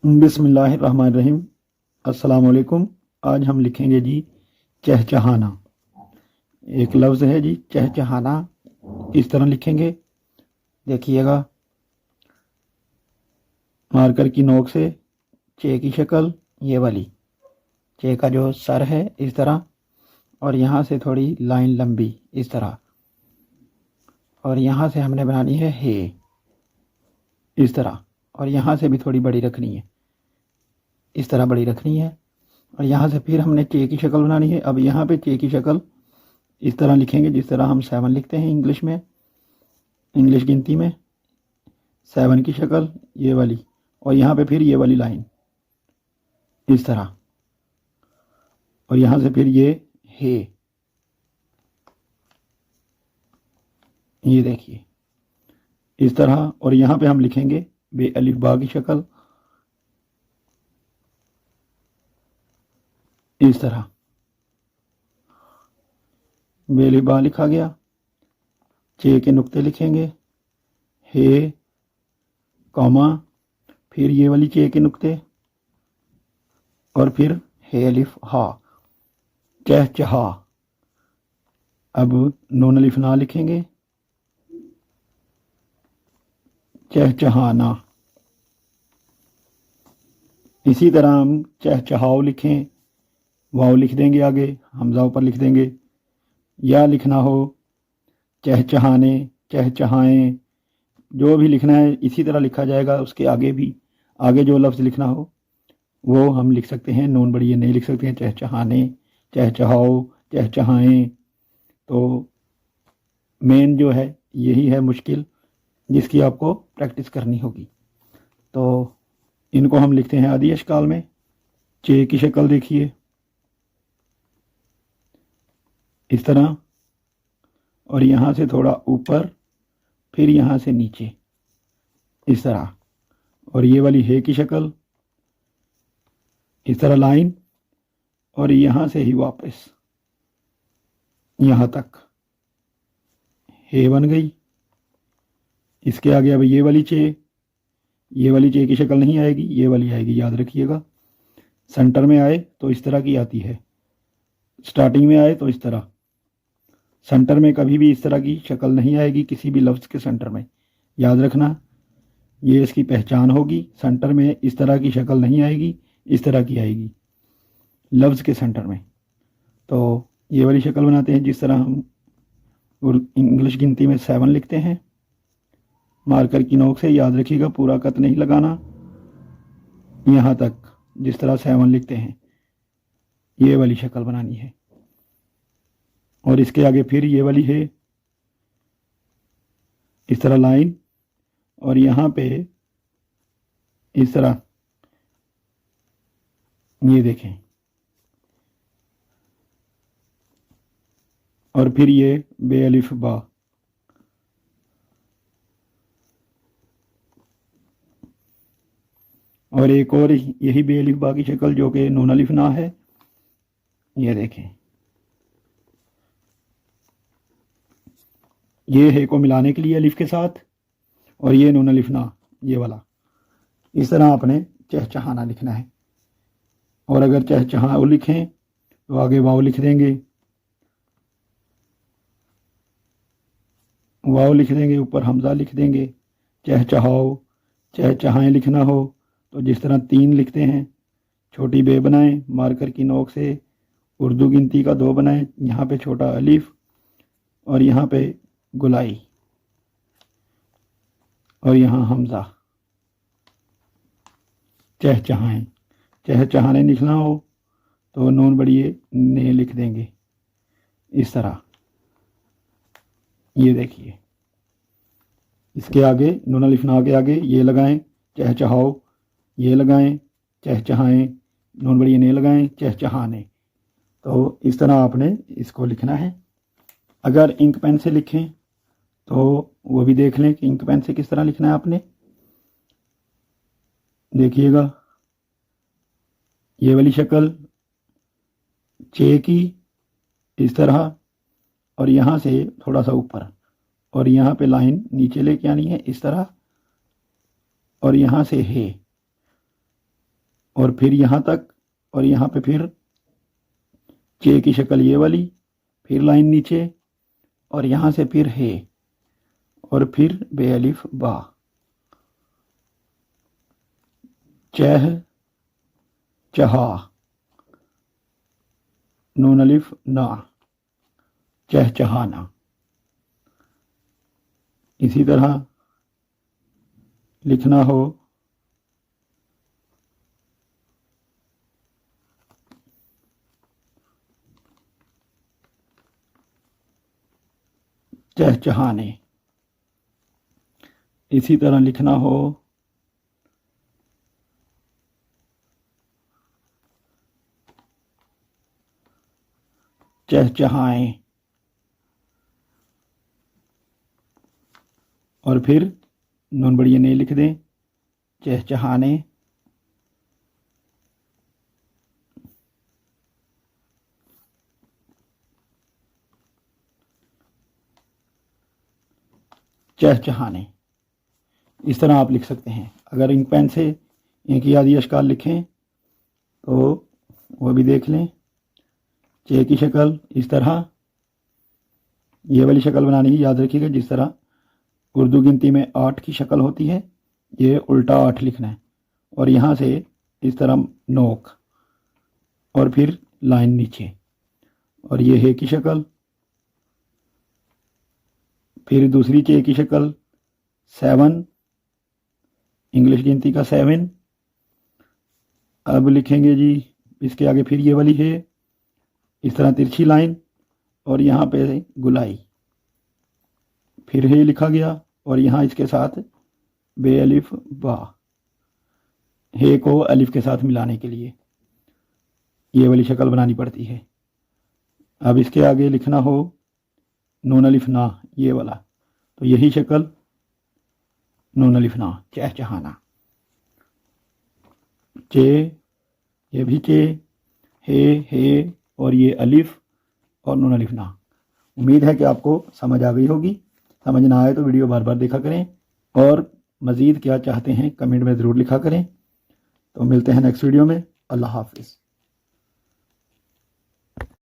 बिस्मिल्लाहिर्रहमानिर्रहीम। अस्सलाम वालेकुम। आज हम लिखेंगे जी चहचहाना। एक लफ्ज़ है जी चहचहाना, इस तरह लिखेंगे। देखिएगा, मार्कर की नोक से चे की शक्ल ये वाली, चे का जो सर है इस तरह, और यहाँ से थोड़ी लाइन लंबी इस तरह, और यहाँ से हमने बनानी है हे इस तरह, और यहाँ से भी थोड़ी बड़ी रखनी है, इस तरह बड़ी रखनी है। और यहाँ से फिर हमने चे की शक्ल बनानी है। अब यहाँ पे चे की शक्ल इस तरह लिखेंगे जिस तरह हम 7 लिखते हैं इंग्लिश में, इंग्लिश गिनती में 7 की शक्ल ये वाली, और यहाँ पे फिर ये वाली लाइन इस तरह, और यहाँ से फिर हे, ये देखिए इस तरह। और यहाँ पे हम लिखेंगे बे अलिफ बा की शक्ल इस तरह, बे अलिफ बा लिखा गया। चे के नुक्ते लिखेंगे, हे कॉमा, फिर ये वाली चे के नुक्ते, और फिर हे अलिफ हा, चहचहा। अब नून अलिफ ना लिखेंगे, चहचहाना। इसी तरह हम चहचहाओ लिखें, वाव लिख देंगे आगे, हमजा ऊपर लिख देंगे। या लिखना हो चहचहाने, चहचहाएं, जो भी लिखना है इसी तरह लिखा जाएगा। उसके आगे भी, आगे जो लफ्ज़ लिखना हो वो हम लिख सकते हैं, नून बड़ी ये नहीं लिख सकते हैं। चहचहाने, चहचहाओ, चहचहाएं। तो मेन जो है यही है मुश्किल, जिसकी आपको प्रैक्टिस करनी होगी। तो इनको हम लिखते हैं आदि अशकाल में। चे की शक्ल देखिए इस तरह, और यहाँ से थोड़ा ऊपर, फिर यहाँ से नीचे इस तरह, और ये वाली हे की शक्ल इस तरह लाइन, और यहाँ से ही वापस यहाँ तक हे बन गई। इसके आगे अब ये वाली चे, ये वाली चे की शक्ल नहीं आएगी, ये वाली आएगी, याद रखिएगा। सेंटर में आए तो इस तरह की आती है, स्टार्टिंग में आए तो इस तरह। सेंटर में कभी भी इस तरह की शक्ल नहीं आएगी किसी भी लफ्ज़ के सेंटर में, याद रखना, ये इसकी पहचान होगी। सेंटर में इस तरह की शक्ल नहीं आएगी, इस तरह की आएगी लफ्ज़ के सेंटर में। तो ये वाली शक्ल बनाते हैं जिस तरह हम इंग्लिश गिनती में 7 लिखते हैं। मार्कर की नोक से याद रखिएगा, पूरा कत नहीं लगाना, यहाँ तक जिस तरह 7 लिखते हैं ये वाली शक्ल बनानी है। और इसके आगे फिर ये वाली है इस तरह लाइन, और यहाँ पे इस तरह, ये देखें, और फिर ये बे अलिफ बा, और एक और यही बे अलिफ बा की शक्ल जो कि नून अलिफ ना है, ये देखें। ये है को मिलाने के लिए अलिफ के साथ, और ये नून अलिफ ना ये वाला। इस तरह आपने चहचहाना लिखना है। और अगर चहचहा लिखें तो आगे वाव लिख देंगे, वाव लिख देंगे, ऊपर हमज़ा लिख देंगे। चहचहाओ, चहचहाएं लिखना हो तो जिस तरह 3 लिखते हैं, छोटी बे बनाएं, मार्कर की नोक से उर्दू गिनती का 2 बनाएं, यहाँ पे छोटा अलिफ और यहाँ पे गुलाई, और यहाँ हमज़ा। चहचहाएं, चहचहाने लिखना हो तो नून बड़िए ने लिख देंगे इस तरह, ये देखिए। इसके आगे नून अलिफ ना के आगे ये लगाएं, चहचहाओ, ये लगाएं, चहचहाएं, नून बड़ी ने लगाएं, चहचहाने। तो इस तरह आपने इसको लिखना है। अगर इंक पेन से लिखें तो वो भी देख लें कि इंक पेन से किस तरह लिखना है आपने। देखिएगा, ये वाली शक्ल चे की इस तरह, और यहाँ से थोड़ा सा ऊपर, और यहाँ पे लाइन नीचे लेके आनी है इस तरह, और यहाँ से हे, और फिर यहाँ तक, और यहाँ पे फिर चे की शक्ल ये वाली, फिर लाइन नीचे, और यहाँ से फिर हे, और फिर बेअलिफ बा, चह चहा, नून अलिफ ना, चह चहाना। इसी तरह लिखना हो चहचहाने, इसी तरह लिखना हो चहचहाएं, और फिर नून बड़ी ने लिख दें, चहचहाने, चहचहाने। इस तरह आप लिख सकते हैं। अगर इंक पेन से एक यादी अशकाल लिखें तो वो भी देख लें। चे की शक्ल इस तरह, ये वाली शक्ल बनानी है, याद रखिएगा। जिस तरह उर्दू गिनती में 8 की शक्ल होती है, ये उल्टा 8 लिखना है, और यहाँ से इस तरह नोक, और फिर लाइन नीचे, और ये है की शक्ल, फिर दूसरी चे की शक्ल 7, इंग्लिश गिनती का 7। अब लिखेंगे जी इसके आगे फिर ये वाली है, इस तरह तिरछी लाइन, और यहाँ पे गुलाई, फिर है लिखा गया, और यहाँ इसके साथ बेअलिफ बा, हे को अलिफ के साथ मिलाने के लिए ये वाली शक्ल बनानी पड़ती है। अब इसके आगे लिखना हो नून अलिफ ना, ये वाला, तो यही शक्ल नून अलिफ ना, चहचहाना, चे, ये भी चे, हे, और ये अलिफ और नून अलिफ ना। उम्मीद है कि आपको समझ आ गई होगी। समझ ना आए तो वीडियो बार बार देखा करें, और मज़ीद क्या चाहते हैं कमेंट में ज़रूर लिखा करें। तो मिलते हैं नेक्स्ट वीडियो में। अल्लाह हाफिज़।